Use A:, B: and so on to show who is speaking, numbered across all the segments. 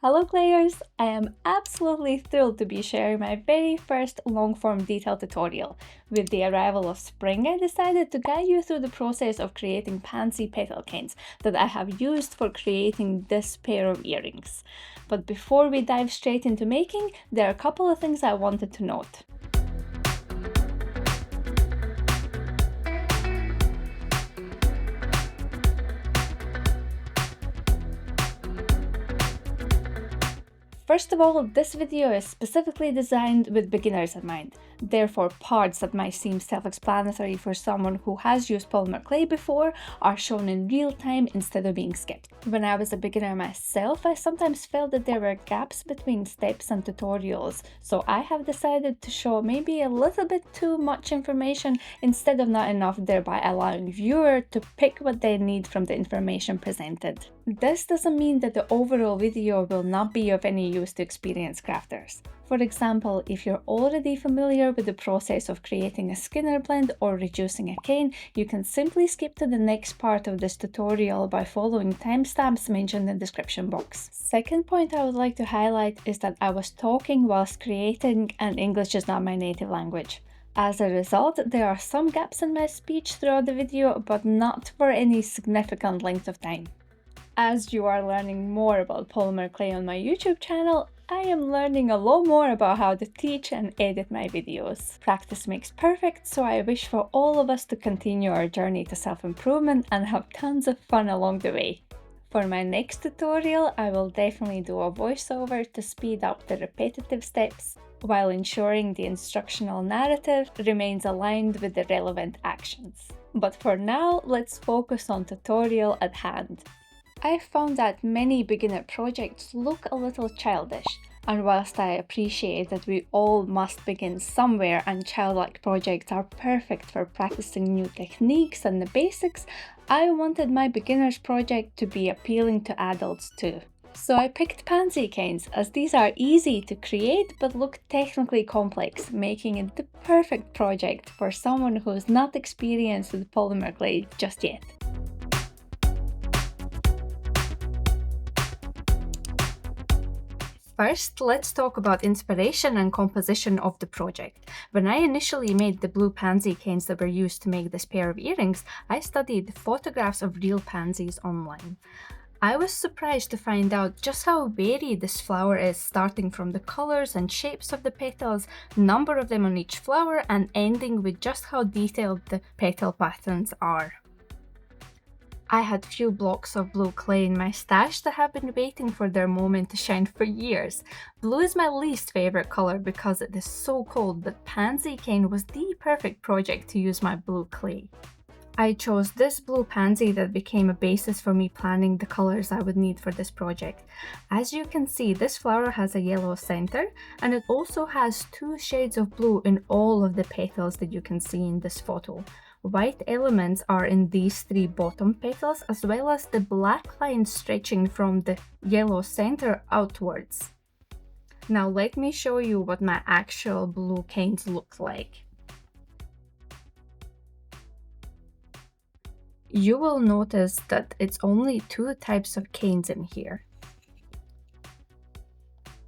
A: Hello players! I am absolutely thrilled to be sharing my very first long-form detail tutorial. With the arrival of spring, I decided to guide you through the process of creating Pansy petal canes that I have used for creating this pair of earrings. But before we dive straight into making, there are a couple of things I wanted to note. First of all, this video is specifically designed with beginners in mind. Therefore, parts that might seem self-explanatory for someone who has used polymer clay before are shown in real time instead of being skipped. When I was a beginner myself, I sometimes felt that there were gaps between steps and tutorials, so I have decided to show maybe a little bit too much information instead of not enough, thereby allowing viewers to pick what they need from the information presented. This doesn't mean that the overall video will not be of any use to experienced crafters. For example, if you're already familiar with the process of creating a Skinner blend or reducing a cane, you can simply skip to the next part of this tutorial by following timestamps mentioned in the description box. Second point I would like to highlight is that I was talking whilst creating, and English is not my native language. As a result, there are some gaps in my speech throughout the video, but not for any significant length of time. As you are learning more about polymer clay on my YouTube channel, I am learning a lot more about how to teach and edit my videos. Practice makes perfect, so I wish for all of us to continue our journey to self-improvement and have tons of fun along the way. For my next tutorial, I will definitely do a voiceover to speed up the repetitive steps, while ensuring the instructional narrative remains aligned with the relevant actions. But for now, let's focus on tutorial at hand. I found that many beginner projects look a little childish, and whilst I appreciate that we all must begin somewhere and childlike projects are perfect for practicing new techniques and the basics, I wanted my beginner's project to be appealing to adults too. So I picked Pansy canes, as these are easy to create but look technically complex, making it the perfect project for someone who is not experienced with polymer clay just yet. First, let's talk about inspiration and composition of the project. When I initially made the blue pansy canes that were used to make this pair of earrings, I studied photographs of real pansies online. I was surprised to find out just how varied this flower is, starting from the colors and shapes of the petals, number of them on each flower, and ending with just how detailed the petal patterns are. I had few blocks of blue clay in my stash that have been waiting for their moment to shine for years. Blue is my least favorite color because it is so cold, but pansy cane was the perfect project to use my blue clay. I chose this blue pansy that became a basis for me planning the colors I would need for this project. As you can see, this flower has a yellow center, and it also has two shades of blue in all of the petals that you can see in this photo. White elements are in these three bottom petals, as well as the black lines stretching from the yellow center outwards. Now let me show you what my actual blue canes look like. You will notice that it's only two types of canes in here.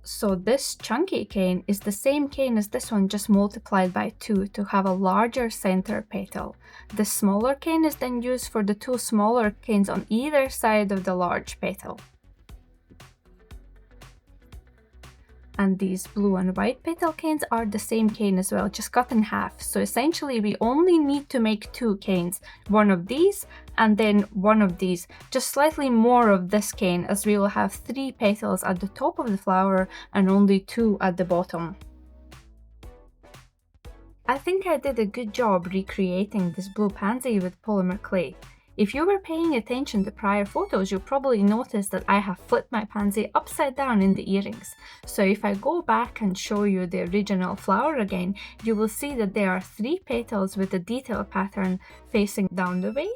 A: So this chunky cane is the same cane as this one, just multiplied by 2 to have a larger center petal. The smaller cane is then used for the two smaller canes on either side of the large petal. And these blue and white petal canes are the same cane as well, just cut in half. So essentially we only need to make two canes, one of these and then one of these, just slightly more of this cane, as we will have 3 petals at the top of the flower and only 2 at the bottom. I think I did a good job recreating this blue pansy with polymer clay. If you were paying attention to prior photos, you probably noticed that I have flipped my pansy upside down in the earrings. So if I go back and show you the original flower again, you will see that there are 3 petals with the detail pattern facing down the way,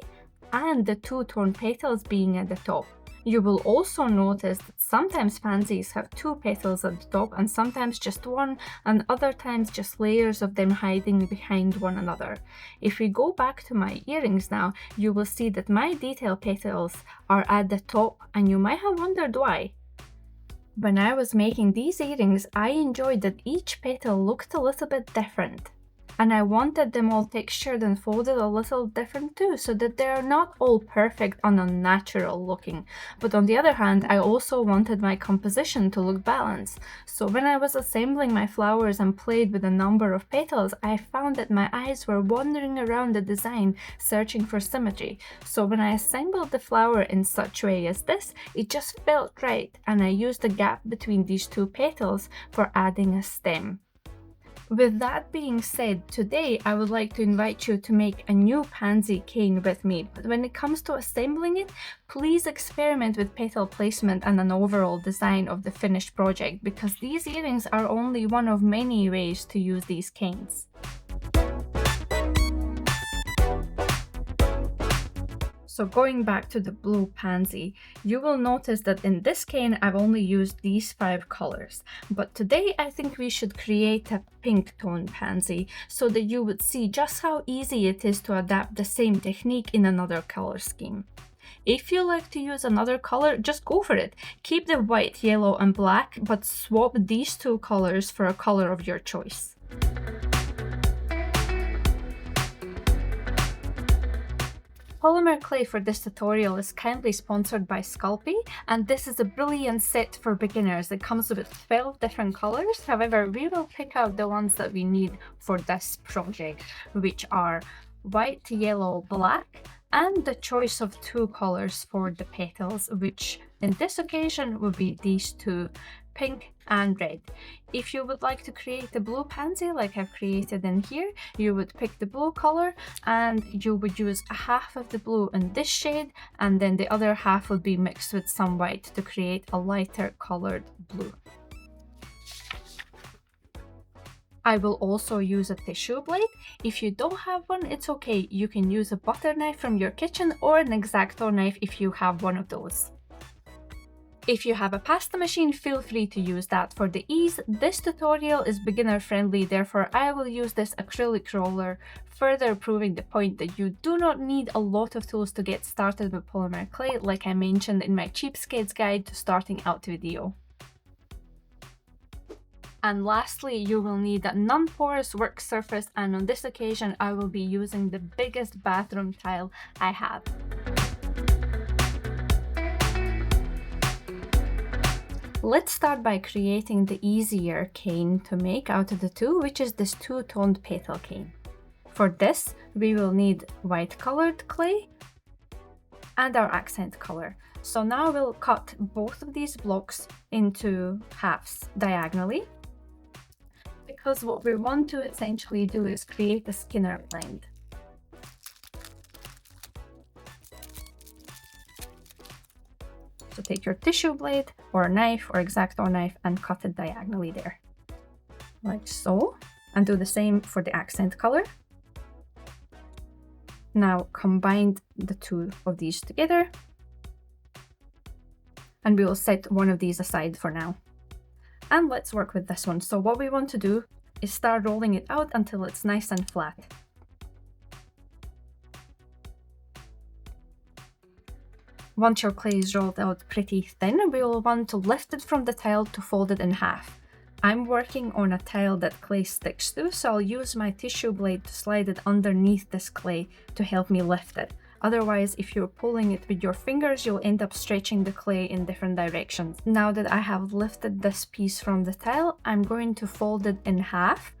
A: and the 2 torn petals being at the top. You will also notice that sometimes pansies have 2 petals at the top and sometimes just 1, and other times just layers of them hiding behind one another. If we go back to my earrings now, you will see that my detail petals are at the top, and you might have wondered why. When I was making these earrings, I enjoyed that each petal looked a little bit different. And I wanted them all textured and folded a little different too, so that they're not all perfect and unnatural looking. But on the other hand, I also wanted my composition to look balanced. So when I was assembling my flowers and played with a number of petals, I found that my eyes were wandering around the design, searching for symmetry. So when I assembled the flower in such a way as this, it just felt right, and I used the gap between these two petals for adding a stem. With that being said, today I would like to invite you to make a new pansy cane with me, but when it comes to assembling it, please experiment with petal placement and an overall design of the finished project, because these earrings are only one of many ways to use these canes. So going back to the blue pansy, you will notice that in this cane I've only used these 5 colors. But today I think we should create a pink tone pansy so that you would see just how easy it is to adapt the same technique in another color scheme. If you like to use another color, just go for it. Keep the white, yellow and black, but swap these 2 colors for a color of your choice. Polymer clay for this tutorial is kindly sponsored by Sculpey, and this is a brilliant set for beginners. It comes with 12 different colors. However, we will pick out the ones that we need for this project, which are white, yellow, black, and the choice of 2 colors for the petals, which in this occasion would be these 2, pink and red. If you would like to create a blue pansy like I've created in here, you would pick the blue color and you would use half of the blue in this shade, and then the other half would be mixed with some white to create a lighter colored blue. I will also use a tissue blade. If you don't have one, it's okay. You can use a butter knife from your kitchen or an X-Acto knife if you have one of those. If you have a pasta machine, feel free to use that. For the ease, this tutorial is beginner friendly, therefore I will use this acrylic roller, further proving the point that you do not need a lot of tools to get started with polymer clay, like I mentioned in my cheapskates guide to starting out video. And lastly, you will need a non-porous work surface, and on this occasion I will be using the biggest bathroom tile I have. Let's start by creating the easier cane to make out of the 2, which is this 2-toned petal cane. For this, we will need white colored clay and our accent color. So now we'll cut both of these blocks into halves diagonally, because what we want to essentially do is create a Skinner blend. So take your tissue blade or a knife or X-Acto knife and cut it diagonally there, like so, and do the same for the accent color. Now combine the 2 of these together, and we will set one of these aside for now. And let's work with this one. So what we want to do is start rolling it out until it's nice and flat. Once your clay is rolled out pretty thin, we will want to lift it from the tile to fold it in half. I'm working on a tile that clay sticks to, so I'll use my tissue blade to slide it underneath this clay to help me lift it. Otherwise, if you're pulling it with your fingers, you'll end up stretching the clay in different directions. Now that I have lifted this piece from the tile, I'm going to fold it in half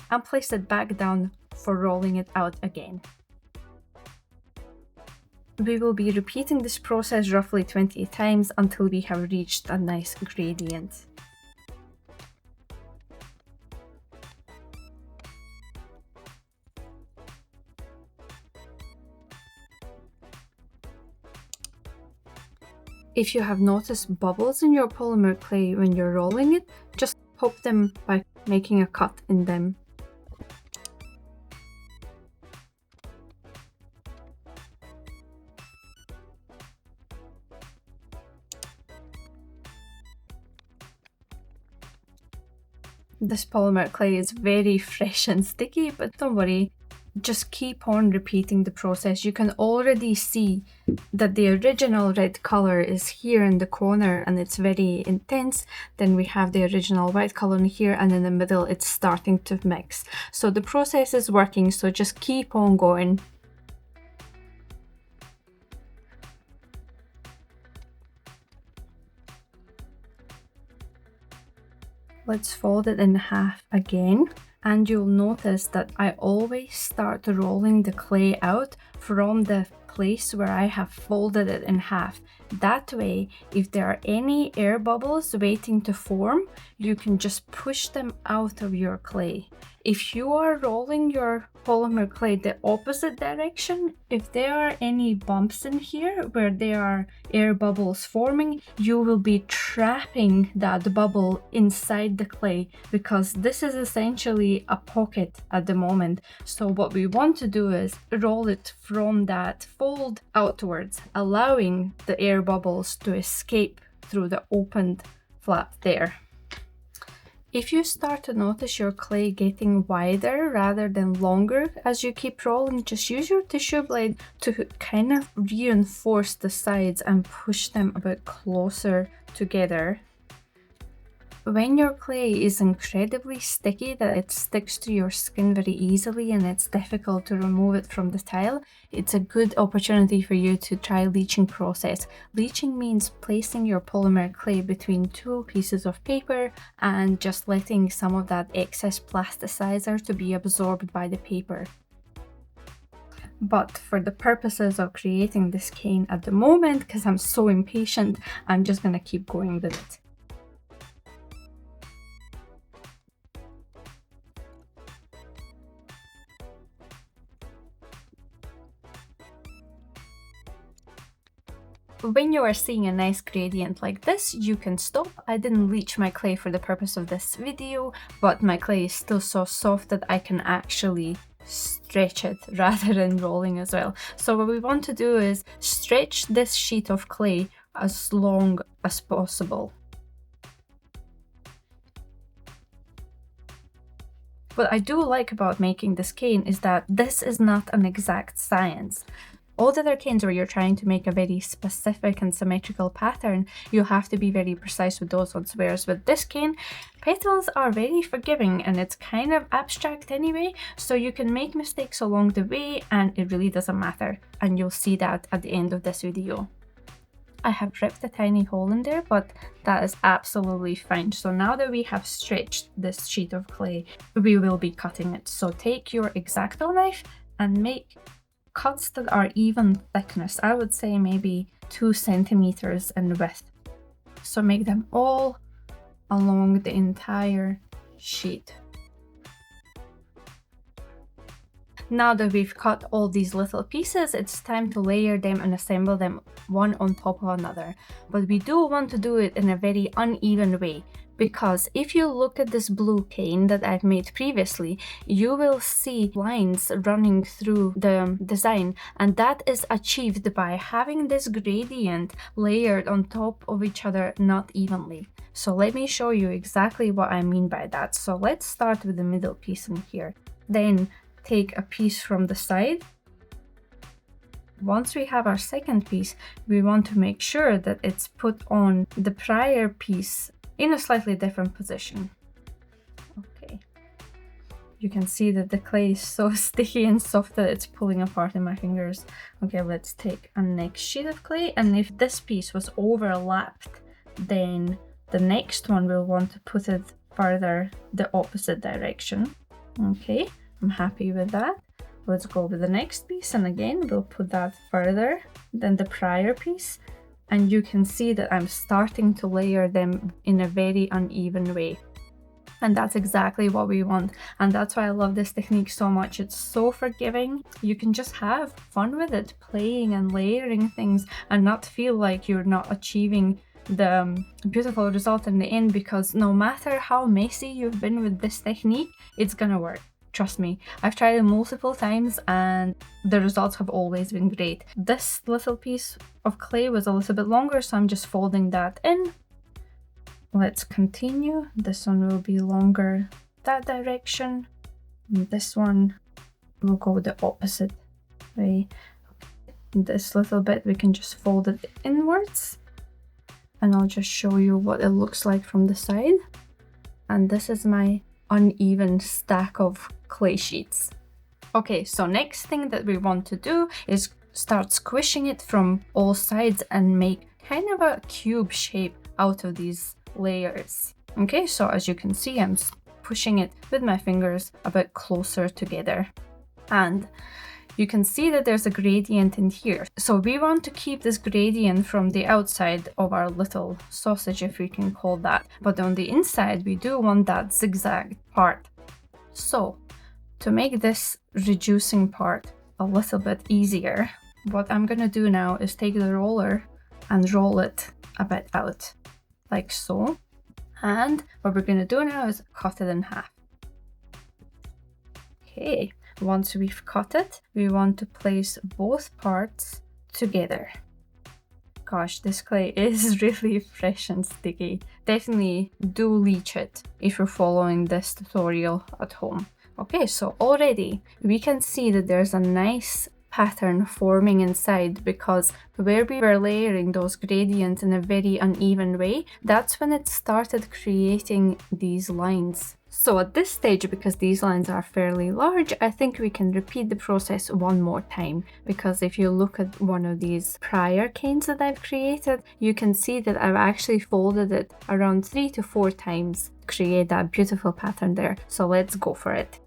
A: and place it back down for rolling it out again. We will be repeating this process roughly 20 times until we have reached a nice gradient. If you have noticed bubbles in your polymer clay when you're rolling it, just pop them by making a cut in them. This polymer clay is very fresh and sticky, but don't worry, just keep on repeating the process. You can already see that the original red color is here in the corner and it's very intense. Then we have the original white color in here, and in the middle it's starting to mix. So the process is working, so just keep on going. Let's fold it in half again, and you'll notice that I always start rolling the clay out from the place where I have folded it in half. That way, if there are any air bubbles waiting to form, you can just push them out of your clay. If you are rolling your polymer clay the opposite direction, if there are any bumps in here where there are air bubbles forming, you will be trapping that bubble inside the clay, because this is essentially a pocket at the moment. So what we want to do is roll it from that fold outwards, allowing the air bubbles to escape through the opened flap there. If you start to notice your clay getting wider rather than longer as you keep rolling, just use your tissue blade to kind of reinforce the sides and push them a bit closer together. When your clay is incredibly sticky that it sticks to your skin very easily and it's difficult to remove it from the tile, it's a good opportunity for you to try leaching process. Leaching means placing your polymer clay between two pieces of paper and just letting some of that excess plasticizer to be absorbed by the paper. But for the purposes of creating this cane at the moment, because I'm so impatient, I'm just gonna keep going with it. When you are seeing a nice gradient like this, you can stop. I didn't leach my clay for the purpose of this video, but my clay is still so soft that I can actually stretch it rather than rolling as well. So what we want to do is stretch this sheet of clay as long as possible. What I do like about making this cane is that this is not an exact science. All the other canes where you're trying to make a very specific and symmetrical pattern, you have to be very precise with those ones, whereas with this cane, petals are very forgiving and it's kind of abstract anyway, so you can make mistakes along the way and it really doesn't matter, and you'll see that at the end of this video. I have ripped a tiny hole in there, but that is absolutely fine. So now that we have stretched this sheet of clay, we will be cutting it. So take your X-Acto knife and make cuts that are even thickness. I would say maybe 2 centimeters in width. So make them all along the entire sheet. Now that we've cut all these little pieces, it's time to layer them and assemble them one on top of another. But we do want to do it in a very uneven way, because if you look at this blue cane that I've made previously, you will see lines running through the design, and that is achieved by having this gradient layered on top of each other not evenly. So let me show you exactly what I mean by that. So let's start with the middle piece in here. Then take a piece from the side. Once we have our second piece, we want to make sure that it's put on the prior piece in a slightly different position. Okay. You can see that the clay is so sticky and soft that it's pulling apart in my fingers. Okay, let's take a next sheet of clay, and if this piece was overlapped, then the next one we'll want to put it further the opposite direction. Okay, I'm happy with that. Let's go with the next piece, and again we'll put that further than the prior piece, and you can see that I'm starting to layer them in a very uneven way, and that's exactly what we want, and that's why I love this technique so much. It's so forgiving. You can just have fun with it, playing and layering things, and not feel like you're not achieving the beautiful result in the end, because no matter how messy you've been with this technique, it's gonna work. Trust me, I've tried it multiple times and the results have always been great. This little piece of clay was a little bit longer, so I'm just folding that in. Let's continue. This one will be longer that direction. And this one we'll go the opposite way. This little bit, we can just fold it inwards, and I'll just show you what it looks like from the side. And this is my uneven stack of clay sheets. Okay, so next thing that we want to do is start squishing it from all sides and make kind of a cube shape out of these layers. Okay, so as you can see, I'm pushing it with my fingers a bit closer together. And you can see that there's a gradient in here. So we want to keep this gradient from the outside of our little sausage, if we can call that. But on the inside, we do want that zigzag part. So to make this reducing part a little bit easier, what I'm gonna do now is take the roller and roll it a bit out, like so. And what we're gonna do now is cut it in half. Okay, once we've cut it, we want to place both parts together. Gosh, this clay is really fresh and sticky. Definitely do leach it if you're following this tutorial at home. Okay, so already we can see that there's a nice pattern forming inside, because where we were layering those gradients in a very uneven way, that's when it started creating these lines. So at this stage, because these lines are fairly large, I think we can repeat the process one more time, because if you look at one of these prior canes that I've created, you can see that I've actually folded it around 3 to 4 times to create that beautiful pattern there. So let's go for it.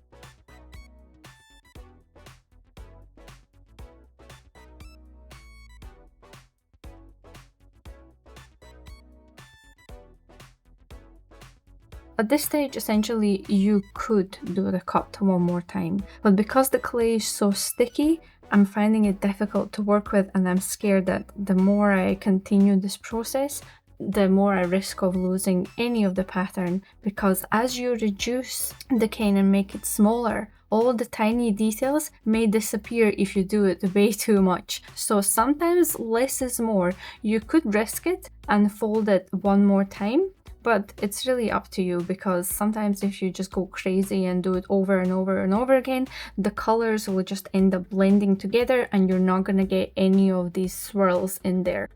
A: At this stage, essentially, you could do the cut one more time, but because the clay is so sticky, I'm finding it difficult to work with, and I'm scared that the more I continue this process, the more I risk of losing any of the pattern, because as you reduce the cane and make it smaller, all the tiny details may disappear if you do it way too much. So sometimes less is more. You could risk it and fold it one more time, but it's really up to you, because sometimes if you just go crazy and do it over and over and over again, the colors will just end up blending together and you're not going to get any of these swirls in there.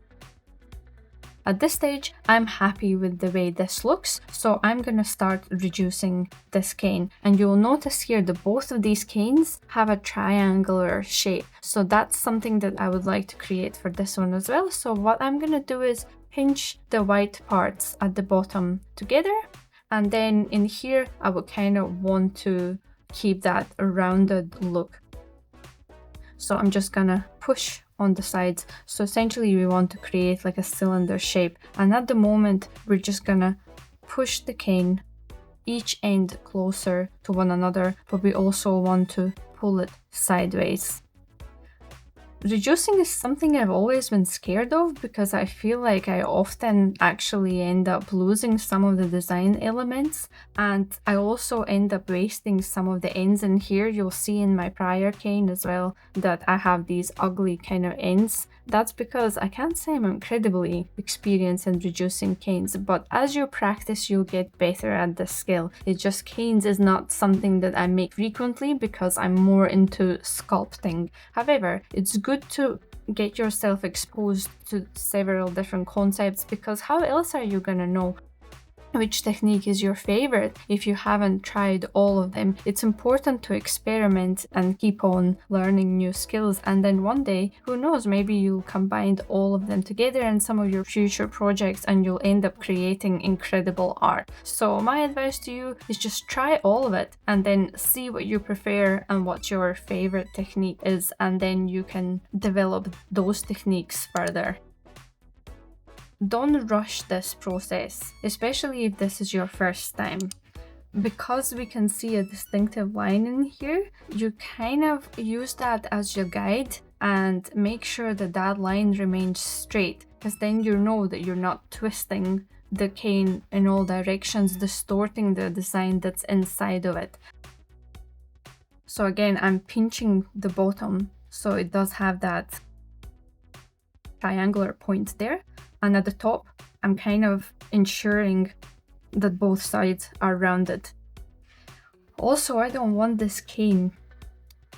A: At this stage, I'm happy with the way this looks, so I'm going to start reducing this cane. And you'll notice here that both of these canes have a triangular shape. So that's something that I would like to create for this one as well. So what I'm going to do is pinch the white parts at the bottom together, and then in here I would kind of want to keep that rounded look. So I'm just gonna push on the sides. So essentially we want to create like a cylinder shape, and at the moment we're just gonna push the cane each end closer to one another, but we also want to pull it sideways. Reducing is something I've always been scared of, because I feel like I often actually end up losing some of the design elements, and I also end up wasting some of the ends in here. You'll see in my prior cane as well that I have these ugly kind of ends. That's because I can't say I'm incredibly experienced in reducing canes, but as you practice you'll get better at this skill. It's just canes is not something that I make frequently because I'm more into sculpting. However, it's good to get yourself exposed to several different concepts, because how else are you gonna know which technique is your favorite if you haven't tried all of them? It's important to experiment and keep on learning new skills, and then one day, who knows, maybe you'll combine all of them together in some of your future projects and you'll end up creating incredible art. So my advice to you is just try all of it and then see what you prefer and what your favorite technique is, and then you can develop those techniques further. Don't rush this process, especially if this is your first time. Because we can see a distinctive line in here, you kind of use that as your guide and make sure that that line remains straight, because then you know that you're not twisting the cane in all directions, distorting the design that's inside of it. So again, I'm pinching the bottom so it does have that triangular point there. And at the top, I'm kind of ensuring that both sides are rounded. Also, I don't want this cane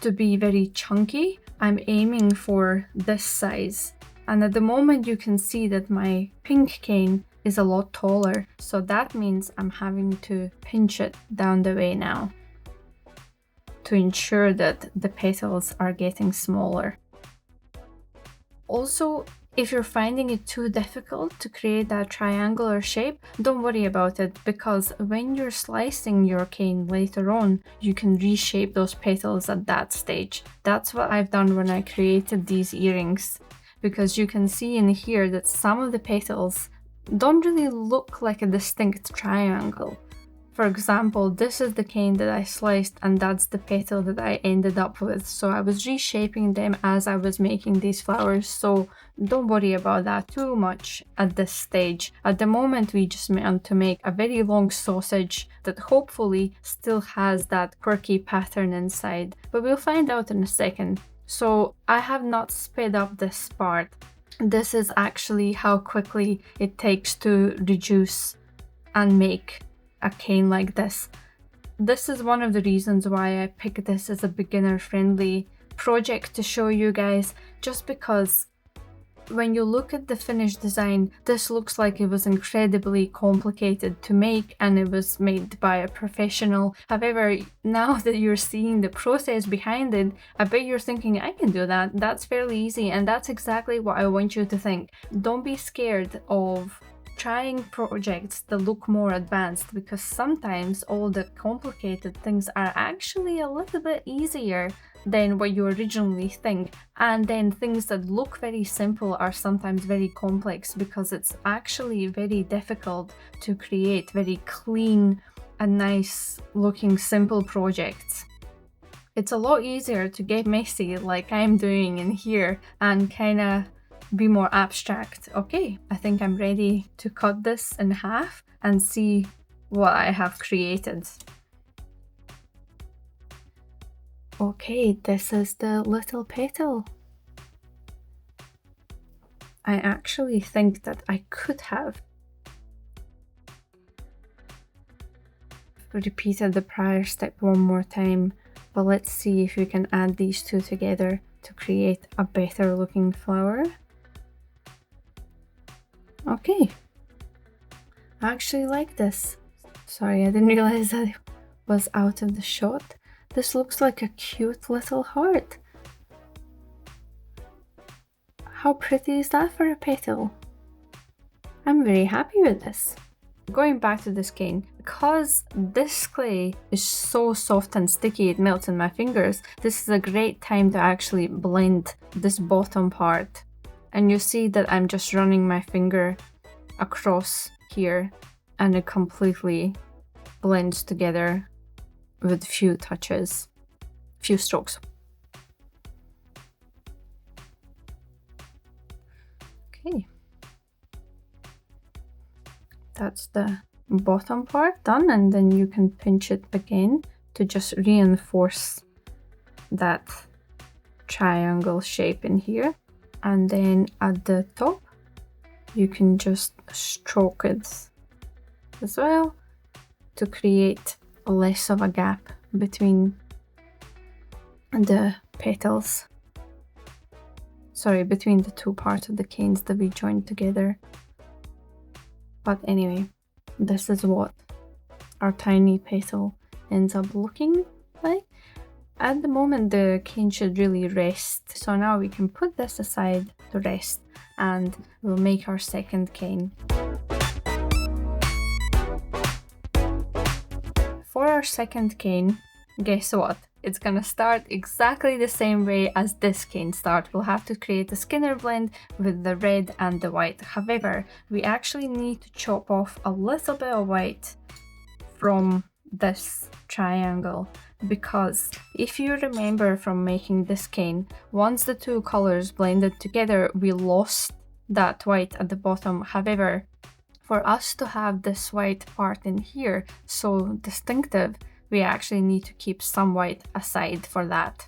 A: to be very chunky, I'm aiming for this size. And at the moment you can see that my pink cane is a lot taller, so that means I'm having to pinch it down the way now to ensure that the petals are getting smaller. Also, if you're finding it too difficult to create that triangular shape, don't worry about it, because when you're slicing your cane later on, you can reshape those petals at that stage. That's what I've done when I created these earrings, because you can see in here that some of the petals don't really look like a distinct triangle. For example, this is the cane that I sliced and that's the petal that I ended up with. So I was reshaping them as I was making these flowers. So don't worry about that too much at this stage. At the moment, we just want to make a very long sausage that hopefully still has that quirky pattern inside. But we'll find out in a second. So I have not sped up this part. This is actually how quickly it takes to reduce and make a cane like this. This is one of the reasons why I picked this as a beginner friendly project to show you guys, just because when you look at the finished design, this looks like it was incredibly complicated to make and it was made by a professional. However, now that you're seeing the process behind it, I bet you're thinking, I can do that. That's fairly easy. And that's exactly what I want you to think. Don't be scared of trying projects that look more advanced, because sometimes all the complicated things are actually a little bit easier than what you originally think, and then things that look very simple are sometimes very complex, because it's actually very difficult to create very clean and nice looking simple projects. It's a lot easier to get messy like I'm doing in here and kind of be more abstract. Okay, I think I'm ready to cut this in half and see what I have created. Okay, this is the little petal. I actually think that I could have repeated the prior step one more time, but let's see if we can add these two together to create a better looking flower. Okay, I actually like this. Sorry, I didn't realize that it was out of the shot. This looks like a cute little heart. How pretty is that for a petal? I'm very happy with this. Going back to this cane, because this clay is so soft and sticky it melts in my fingers, this is a great time to actually blend this bottom part. And you see that I'm just running my finger across here and it completely blends together with few touches, few strokes. Okay. That's the bottom part done, and then you can pinch it again to just reinforce that triangle shape in here. And then at the top, you can just stroke it as well to create less of a gap between the petals. Sorry, between the two parts of the canes that we joined together. But anyway, this is what our tiny petal ends up looking like. At the moment, the cane should really rest. So now we can put this aside to rest and we'll make our second cane. For our second cane, guess what? It's gonna start exactly the same way as this cane started. We'll have to create a Skinner blend with the red and the white. However, we actually need to chop off a little bit of white from this triangle, because if you remember from making this cane, once the two colors blended together, we lost that white at the bottom. However, for us to have this white part in here so distinctive, we actually need to keep some white aside for that.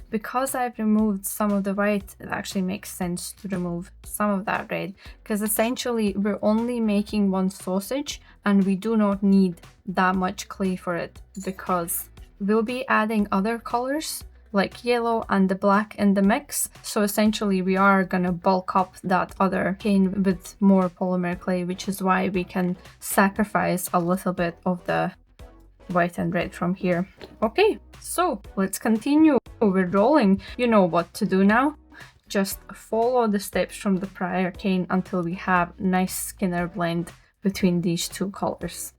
A: Because I've removed some of the white, it actually makes sense to remove some of that red, because essentially we're only making one sausage and we do not need that much clay for it, because we'll be adding other colors like yellow and the black in the mix. So essentially we are gonna bulk up that other cane with more polymer clay, which is why we can sacrifice a little bit of the white and red from here. Okay, so let's continue with rolling. You know what to do now. Just follow the steps from the prior cane until we have nice Skinner blend between these two colors.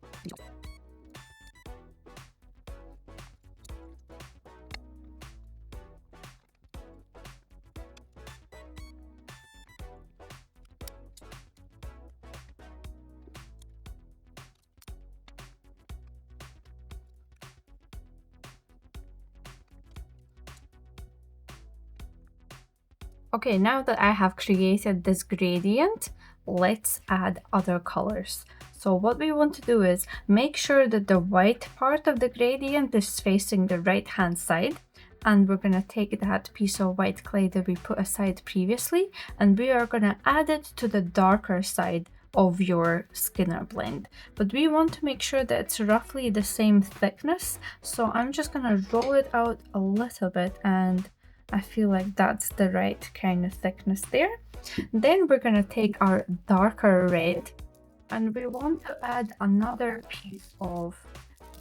A: Okay, now that I have created this gradient, let's add other colors. So what we want to do is make sure that the white part of the gradient is facing the right hand side, and we're going to take that piece of white clay that we put aside previously, and we are going to add it to the darker side of your Skinner blend. But we want to make sure that it's roughly the same thickness, so I'm just going to roll it out a little bit, and I feel like that's the right kind of thickness there. Then we're going to take our darker red, and we want to add another piece of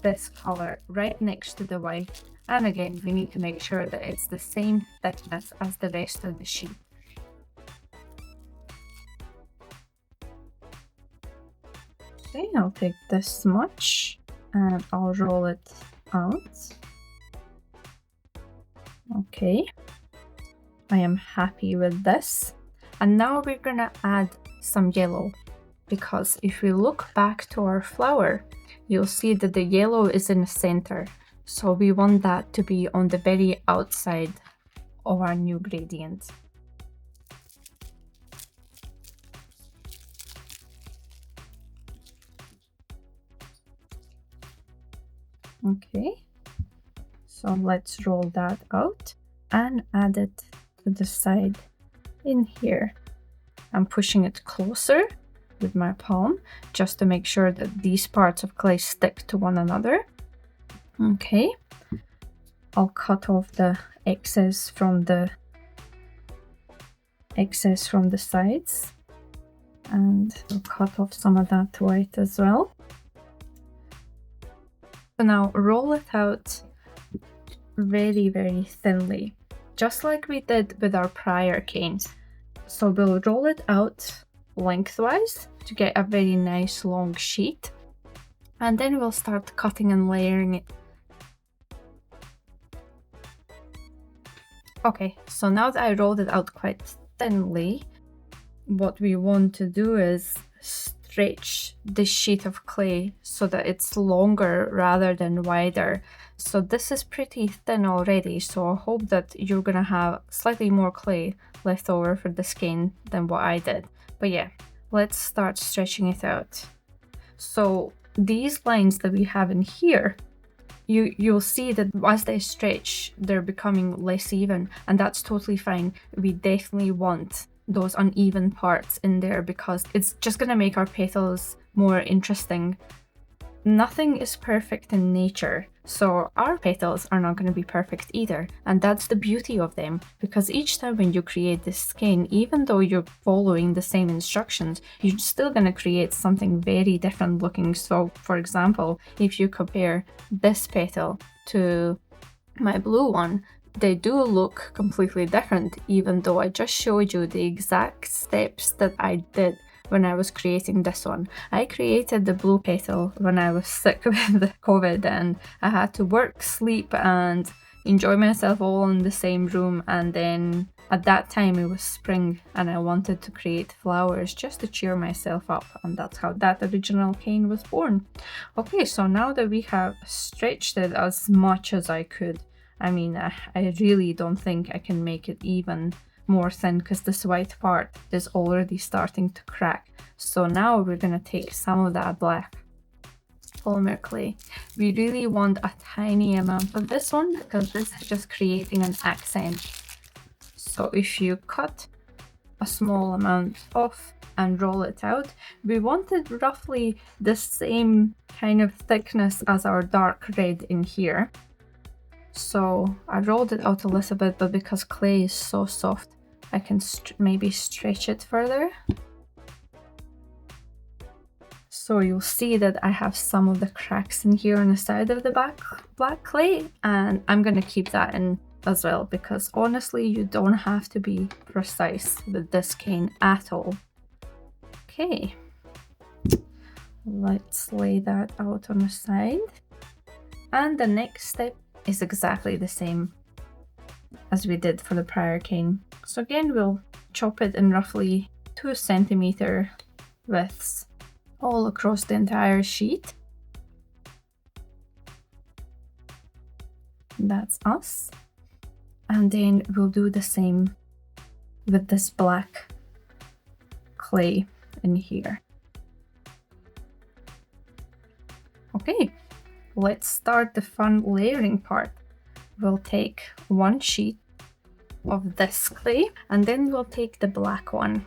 A: this color right next to the white. And again, we need to make sure that it's the same thickness as the rest of the sheet. Okay, I'll take this much and I'll roll it out. Okay, I am happy with this. And now we're gonna add some yellow, because if we look back to our flower, you'll see that the yellow is in the center. So we want that to be on the very outside of our new gradient. Okay, so let's roll that out and add it to the side in here. I'm pushing it closer with my palm just to make sure that these parts of clay stick to one another. Okay, I'll cut off the excess from the sides, and I'll cut off some of that white as well. So now roll it out very, very thinly, just like we did with our prior canes. So we'll roll it out lengthwise to get a very nice long sheet, and then we'll start cutting and layering it. Okay, so now that I rolled it out quite thinly, what we want to do is stretch this sheet of clay so that it's longer rather than wider. So this is pretty thin already, so I hope that you're gonna have slightly more clay left over for the skin than what I did. But yeah, let's start stretching it out. So these lines that we have in here, you'll see that as they stretch, they're becoming less even, and that's totally fine. We definitely want those uneven parts in there because it's just gonna make our petals more interesting. Nothing is perfect in nature, so our petals are not going to be perfect either, and that's the beauty of them, because each time when you create this skein, even though you're following the same instructions, you're still going to create something very different looking. So for example, if you compare this petal to my blue one, they do look completely different, even though I just showed you the exact steps that I did when I was creating this one. I created the blue petal when I was sick with COVID, and I had to work, sleep, and enjoy myself all in the same room. And then at that time it was spring, and I wanted to create flowers just to cheer myself up, and that's how that original cane was born. Okay, so now that we have stretched it as much as I could, I mean, I really don't think I can make it even more thin because this white part is already starting to crack. So now we're gonna take some of that black polymer clay. We really want a tiny amount of this one because this is just creating an accent. So if you cut a small amount off and roll it out, we wanted roughly the same kind of thickness as our dark red in here. So I rolled it out a little bit, but because clay is so soft, I can maybe stretch it further. So you'll see that I have some of the cracks in here on the side of the black clay, and I'm gonna keep that in as well, because honestly, you don't have to be precise with this cane at all. Okay, let's lay that out on the side. And the next step is exactly the same as we did for the prior cane. So again, we'll chop it in roughly 2 centimeter widths all across the entire sheet. That's us. And then we'll do the same with this black clay in here. Okay, let's start the fun layering part. We'll take one sheet of this clay, and then we'll take the black one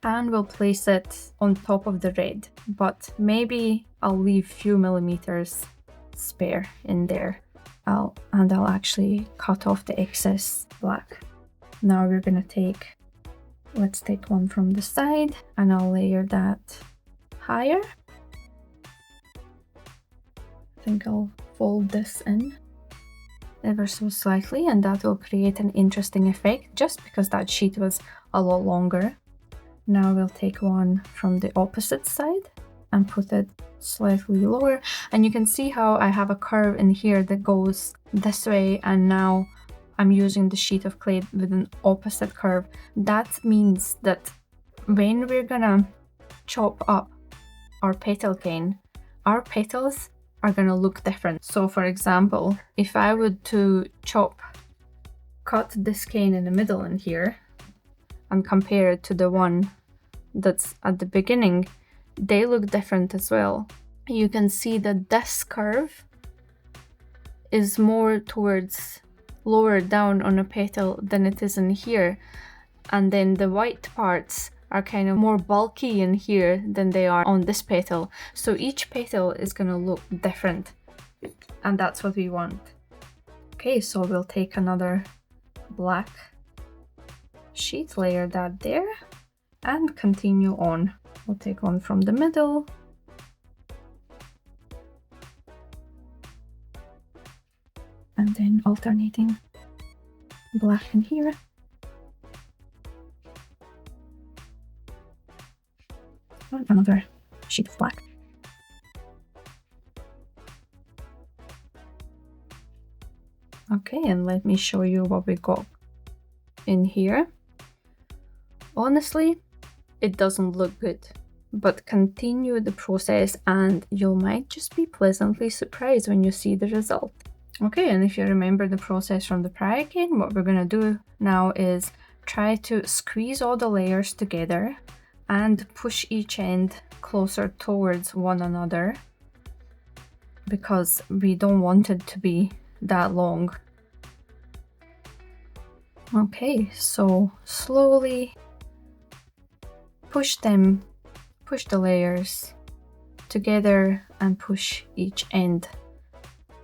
A: and we'll place it on top of the red, but maybe I'll leave few millimeters spare in there. I'll actually cut off the excess black. Now we're gonna let's take one from the side, and I'll layer that higher. I think I'll fold this in ever so slightly, and that will create an interesting effect just because that sheet was a lot longer. Now we'll take one from the opposite side and put it slightly lower, and you can see how I have a curve in here that goes this way, and now I'm using the sheet of clay with an opposite curve. That means that when we're gonna chop up our petal cane, our petals are gonna look different. So for example, if I would to cut this cane in the middle in here and compare it to the one that's at the beginning, they look different as well. You can see that this curve is more towards lower down on a petal than it is in here, and then the white parts are kind of more bulky in here than they are on this petal. So each petal is gonna look different, and that's what we want. Okay, so we'll take another black sheet, layer that there, and continue on. We'll take one from the middle, and then alternating black in here. And another sheet of black. Okay, and let me show you what we got in here. Honestly, it doesn't look good, but continue the process and you might just be pleasantly surprised when you see the result. Okay, and if you remember the process from the prior cane, what we're gonna do now is try to squeeze all the layers together and push each end closer towards one another, because we don't want it to be that long. Okay, so slowly push the layers together and push each end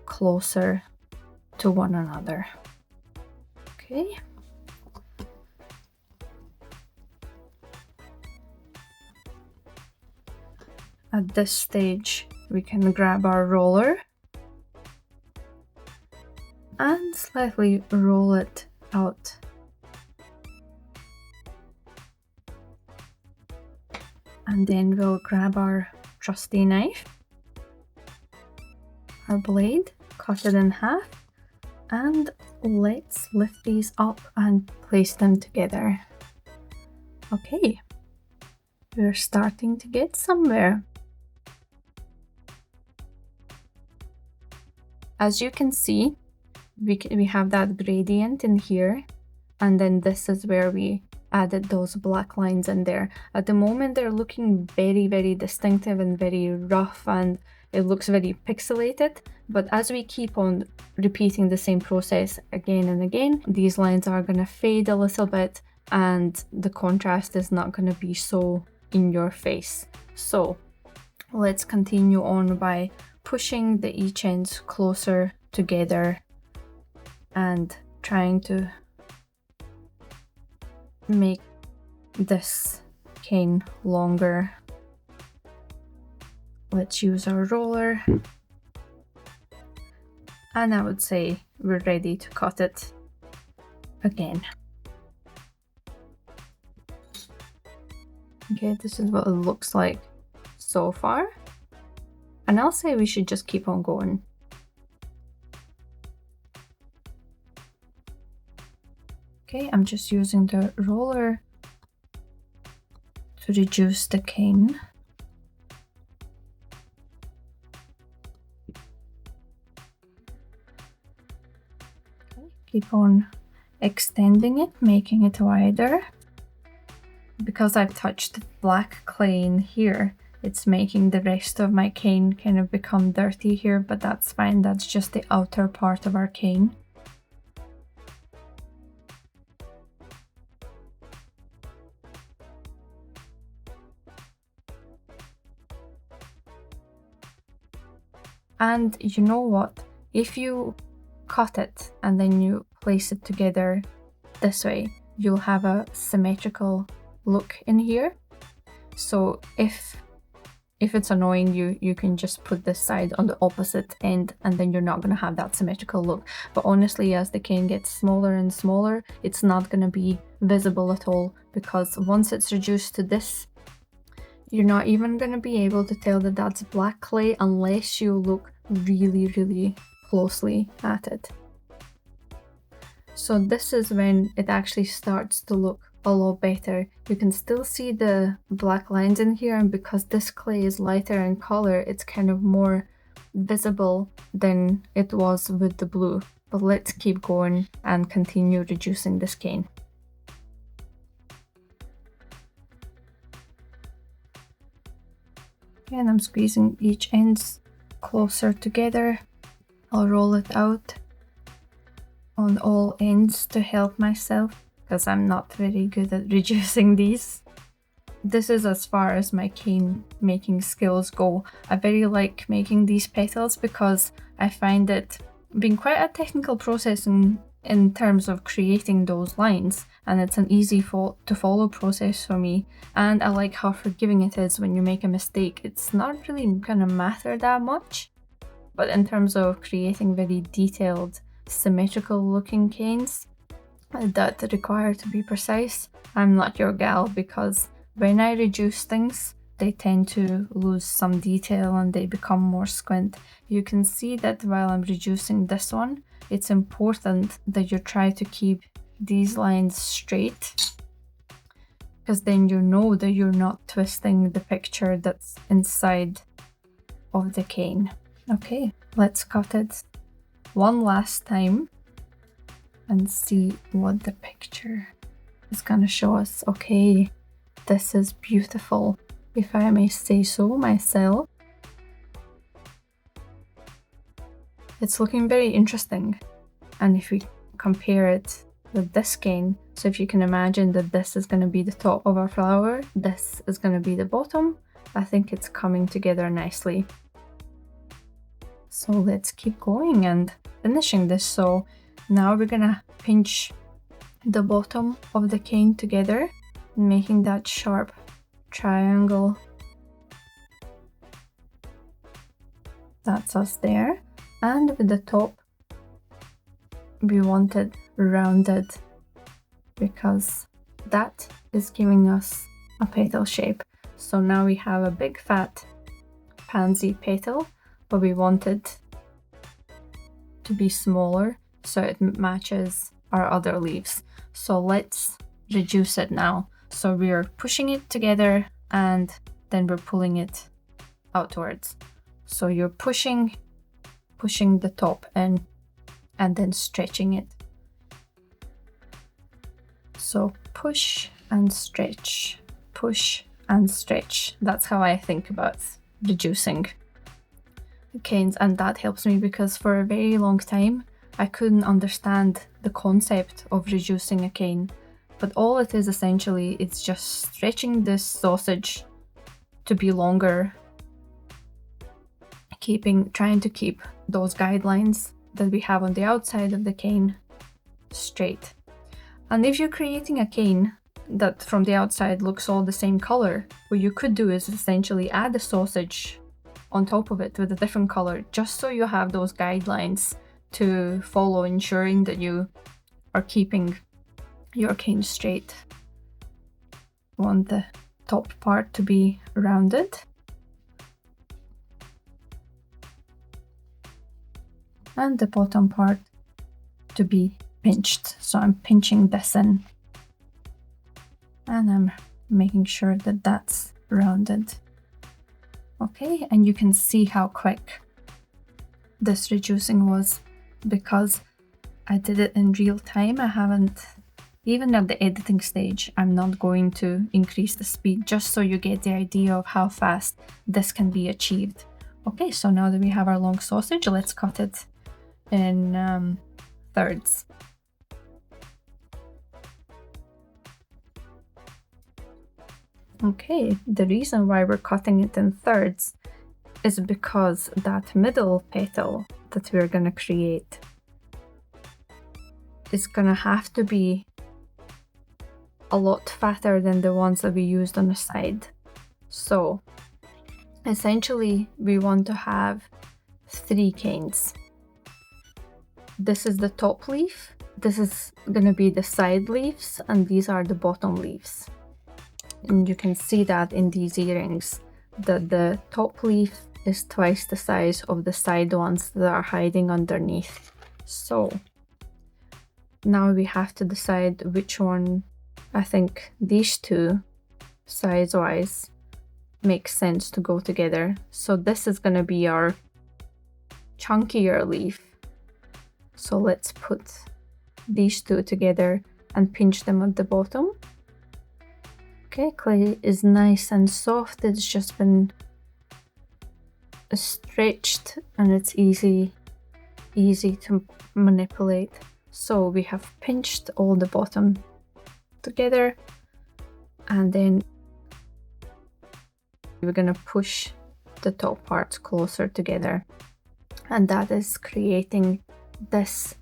A: closer to one another. Okay. At this stage, we can grab our roller and slightly roll it out. And then we'll grab our trusty knife, our blade, cut it in half, and let's lift these up and place them together. Okay, we're starting to get somewhere. As you can see, we have that gradient in here, and then this is where we added those black lines in there. At the moment, they're looking very, very distinctive and very rough, and it looks very pixelated. But as we keep on repeating the same process again and again, these lines are gonna fade a little bit, and the contrast is not gonna be so in your face. So let's continue on by pushing the each ends closer together and trying to make this cane longer. Let's use our roller. And I would say we're ready to cut it again. Okay, this is what it looks like so far. And I'll say we should just keep on going. Okay, I'm just using the roller to reduce the cane. Okay, keep on extending it, making it wider. Because I've touched black clay in here, it's making the rest of my cane kind of become dirty here, but that's fine, that's just the outer part of our cane. And you know what? If you cut it and then you place it together this way, you'll have a symmetrical look in here. So if it's annoying you, you can just put this side on the opposite end and then you're not going to have that symmetrical look. But honestly, as the cane gets smaller and smaller, it's not going to be visible at all, because once it's reduced to this, you're not even going to be able to tell that that's black clay unless you look really, really closely at it. So this is when it actually starts to look a lot better. You can still see the black lines in here, and because this clay is lighter in color, it's kind of more visible than it was with the blue. But let's keep going and continue reducing this cane. And I'm squeezing each ends closer together. I'll roll it out on all ends to help myself, because I'm not very good at reducing these. This is as far as my cane making skills go. I very like making these petals because I find it being quite a technical process in terms of creating those lines, and it's an easy to follow process for me. And I like how forgiving it is when you make a mistake. It's not really gonna matter that much, but in terms of creating very detailed, symmetrical looking canes that require to be precise, I'm not your gal, because when I reduce things, they tend to lose some detail and they become more squint. You can see that while I'm reducing this one, it's important that you try to keep these lines straight, because then you know that you're not twisting the picture that's inside of the cane. Okay, let's cut it one last time and see what the picture is gonna show us. Okay, this is beautiful, if I may say so myself. It's looking very interesting. And if we compare it with this cane, so if you can imagine that this is going to be the top of our flower, this is going to be the bottom, I think it's coming together nicely. So let's keep going and finishing this. So now we're gonna pinch the bottom of the cane together, making that sharp triangle. That's us there. And with the top, we want it rounded, because that is giving us a petal shape. So now we have a big fat pansy petal, but we want it to be smaller so it matches our other leaves. So let's reduce it now. So we're pushing it together and then we're pulling it outwards. So you're pushing the top in and then stretching it. So push and stretch, push and stretch. That's how I think about reducing canes, and that helps me because for a very long time I couldn't understand the concept of reducing a cane. But all it is essentially, it's just stretching this sausage to be longer, trying to keep those guidelines that we have on the outside of the cane straight. And if you're creating a cane that from the outside looks all the same color, what you could do is essentially add a sausage on top of it with a different color, just so you have those guidelines to follow, ensuring that you are keeping your cane straight. You want the top part to be rounded. And the bottom part to be pinched. So I'm pinching this in. And I'm making sure that that's rounded. Okay, and you can see how quick this reducing was because I did it in real time. I haven't, even at the editing stage, I'm not going to increase the speed, just so you get the idea of how fast this can be achieved. Okay, so now that we have our long sausage, let's cut it in thirds. Okay, the reason why we're cutting it in thirds is because that middle petal that we're gonna create is gonna have to be a lot fatter than the ones that we used on the side. So essentially we want to have 3 canes. This is the top leaf, this is gonna be the side leaves, and these are the bottom leaves. And you can see that in these earrings, that the top leaf is twice the size of the side ones that are hiding underneath. So now we have to decide which one. I think these two, size-wise, make sense to go together. So this is gonna be our chunkier leaf. So let's put these two together and pinch them at the bottom. Okay, clay is nice and soft. It's just been stretched and it's easy to manipulate. So we have pinched all the bottom together, and then we're gonna push the top parts closer together, and that is creating this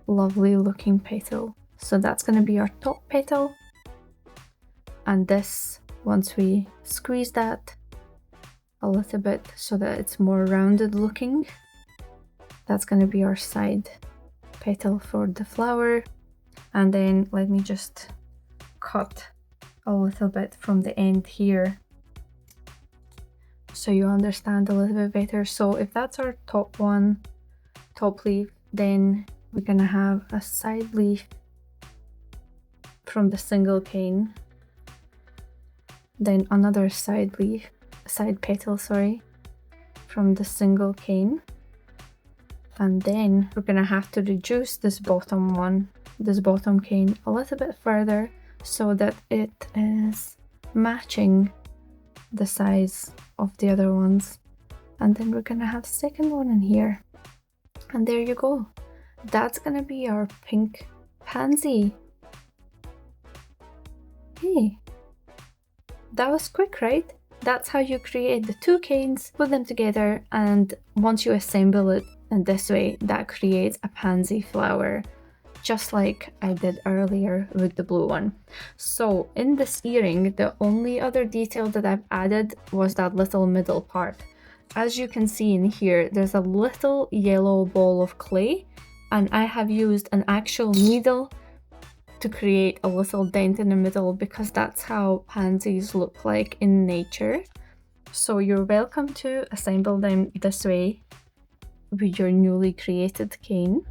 A: lovely looking petal. So that's gonna be our top petal. And this, once we squeeze that a little bit so that it's more rounded looking, that's going to be our side petal for the flower. And then let me just cut a little bit from the end here so you understand a little bit better. So if that's our top one, top leaf, then we're going to have a side leaf from the single cane, then another side petal, from the single cane, and then we're gonna have to reduce this bottom cane a little bit further so that it is matching the size of the other ones, and then we're gonna have second one in here, and there you go. That's gonna be our pink pansy. Hey, that was quick, right? That's how you create the 2 canes, put them together, and once you assemble it in this way, that creates a pansy flower, just like I did earlier with the blue one. So in this earring, the only other detail that I've added was that little middle part. As you can see in here, there's a little yellow ball of clay, and I have used an actual needle to create a little dent in the middle because that's how pansies look like in nature. So you're welcome to assemble them this way with your newly created cane.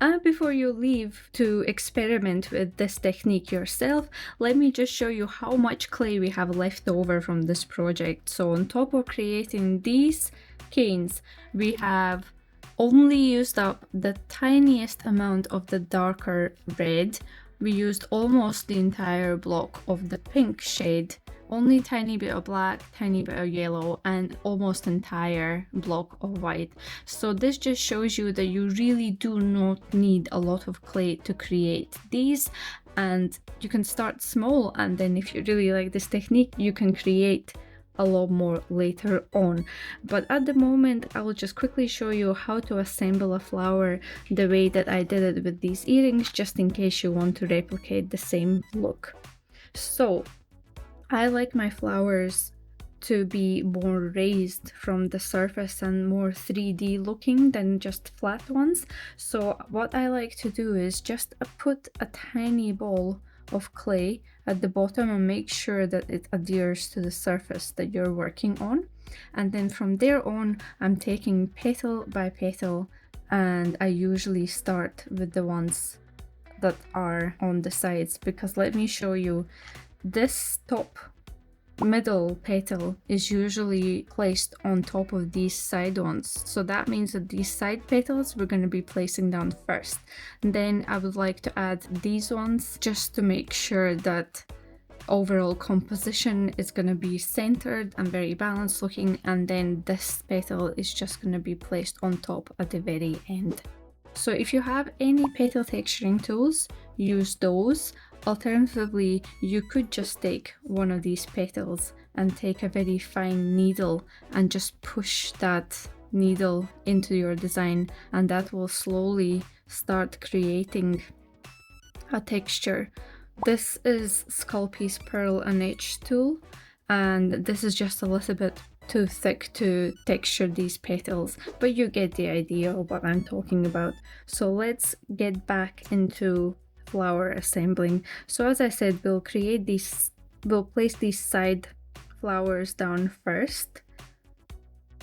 A: And before you leave to experiment with this technique yourself, let me just show you how much clay we have left over from this project. So on top of creating these canes, we have only used up the tiniest amount of the darker red. We used almost the entire block of the pink shade, only tiny bit of black, tiny bit of yellow, and almost entire block of white. So this just shows you that you really do not need a lot of clay to create these, and you can start small, and then if you really like this technique, you can create a lot more later on. But at the moment, I will just quickly show you how to assemble a flower the way that I did it with these earrings, just in case you want to replicate the same look. So I like my flowers to be more raised from the surface and more 3D looking than just flat ones. So what I like to do is just put a tiny ball of clay at the bottom and make sure that it adheres to the surface that you're working on. And then from there on, I'm taking petal by petal, and I usually start with the ones that are on the sides, because let me show you, this top middle petal is usually placed on top of these side ones. So that means that these side petals we're going to be placing down first. And then I would like to add these ones just to make sure that overall composition is going to be centered and very balanced looking. And then this petal is just going to be placed on top at the very end. So if you have any petal texturing tools, use those. Alternatively, you could just take one of these petals and take a very fine needle and just push that needle into your design, and that will slowly start creating a texture. This is Sculpey's Pearl and Etch tool, and this is just a little bit too thick to texture these petals, but you get the idea of what I'm talking about. So let's get back into flower assembling. So as I said, we'll place these side flowers down first,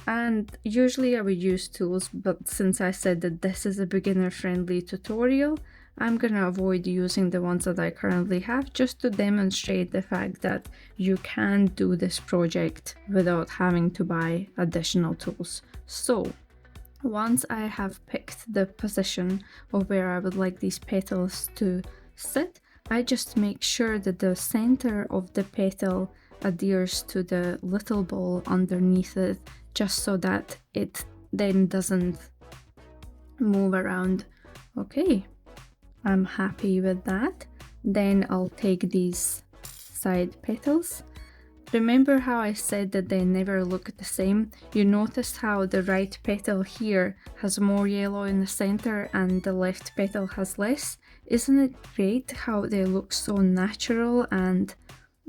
A: and usually I would use tools, but since I said that this is a beginner friendly tutorial, I'm gonna avoid using the ones that I currently have, just to demonstrate the fact that you can do this project without having to buy additional tools. So once I have picked the position of where I would like these petals to sit, I just make sure that the center of the petal adheres to the little ball underneath it, just so that it then doesn't move around. Okay, I'm happy with that. Then I'll take these side petals. Remember how I said that they never look the same? You notice how the right petal here has more yellow in the center and the left petal has less? Isn't it great how they look so natural and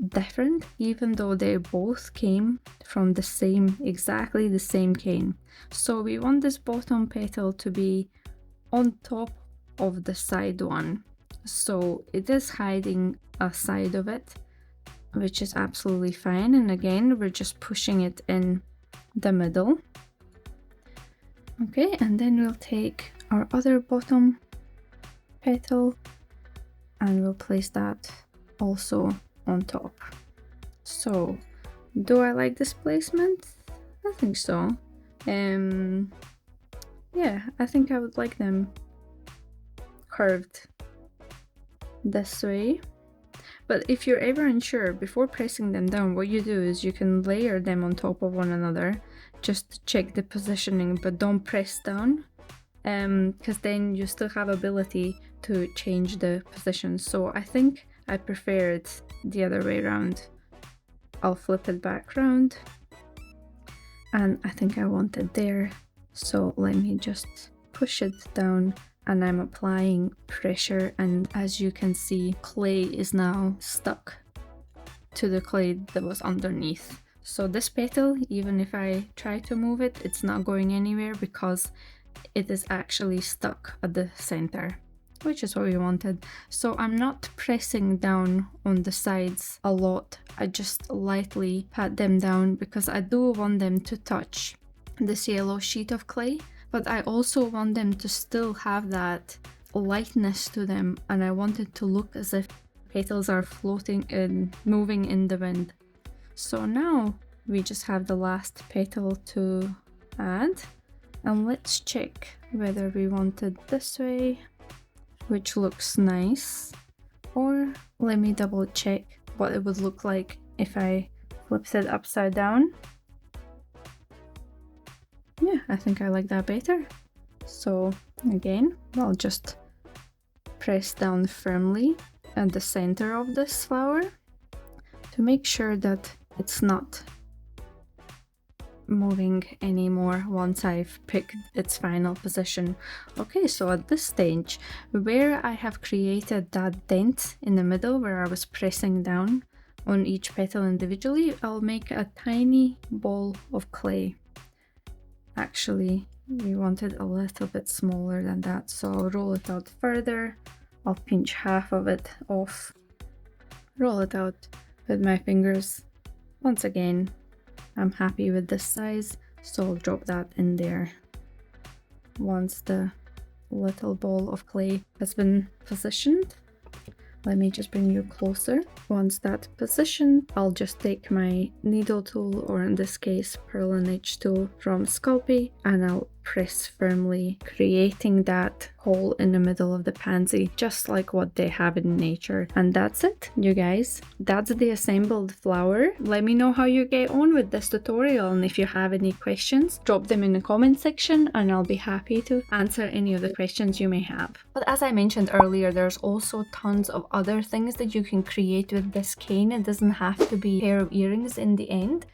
A: different, even though they both came from the same, exactly the same cane? So we want this bottom petal to be on top of the side one. So it is hiding a side of it, which is absolutely fine. And again, we're just pushing it in the middle. Okay, and then we'll take our other bottom petal and we'll place that also on top. So, do I like this placement? I think so. Yeah, I think I would like them curved this way. But if you're ever unsure, before pressing them down, what you do is you can layer them on top of one another, just to check the positioning, but don't press down, because then you still have ability to change the position. So I think I prefer it the other way around. I'll flip it back around, and I think I want it there. So let me just push it down, and I'm applying pressure, and as you can see, clay is now stuck to the clay that was underneath. So this petal, even if I try to move it, it's not going anywhere because it is actually stuck at the center, which is what we wanted. So I'm not pressing down on the sides a lot, I just lightly pat them down because I do want them to touch this yellow sheet of clay, but I also want them to still have that lightness to them, and I want it to look as if petals are floating and moving in the wind. So now we just have the last petal to add, and let's check whether we want it this way, which looks nice, or let me double check what it would look like if I flipped it upside down. Yeah, I think I like that better. So again, I'll just press down firmly at the center of this flower to make sure that it's not moving anymore once I've picked its final position. Okay, so at this stage, where I have created that dent in the middle where I was pressing down on each petal individually, I'll make a tiny ball of clay. Actually, we want it a little bit smaller than that, so I'll roll it out further. I'll pinch half of it off, roll it out with my fingers. Once again, I'm happy with this size, so I'll drop that in there. Once the little ball of clay has been positioned, let me just bring you closer. Once that's positioned, I'll just take my needle tool, or in this case, Pearl and H tool from Sculpey, and I'll press firmly, creating that hole in the middle of the pansy, just like what they have in nature. And that's it, you guys. That's the assembled flower. Let me know how you get on with this tutorial, and if you have any questions, drop them in the comment section and I'll be happy to answer any of the questions you may have. But as I mentioned earlier, there's also tons of other things that you can create with this cane. It doesn't have to be a pair of earrings in the end.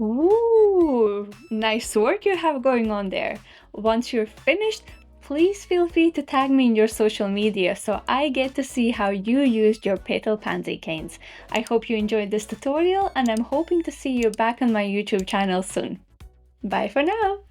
A: Ooh, nice work you have going on there. Once you're finished, please feel free to tag me in your social media so I get to see how you used your Petal pansy canes. I hope you enjoyed this tutorial, and I'm hoping to see you back on my YouTube channel soon. Bye for now!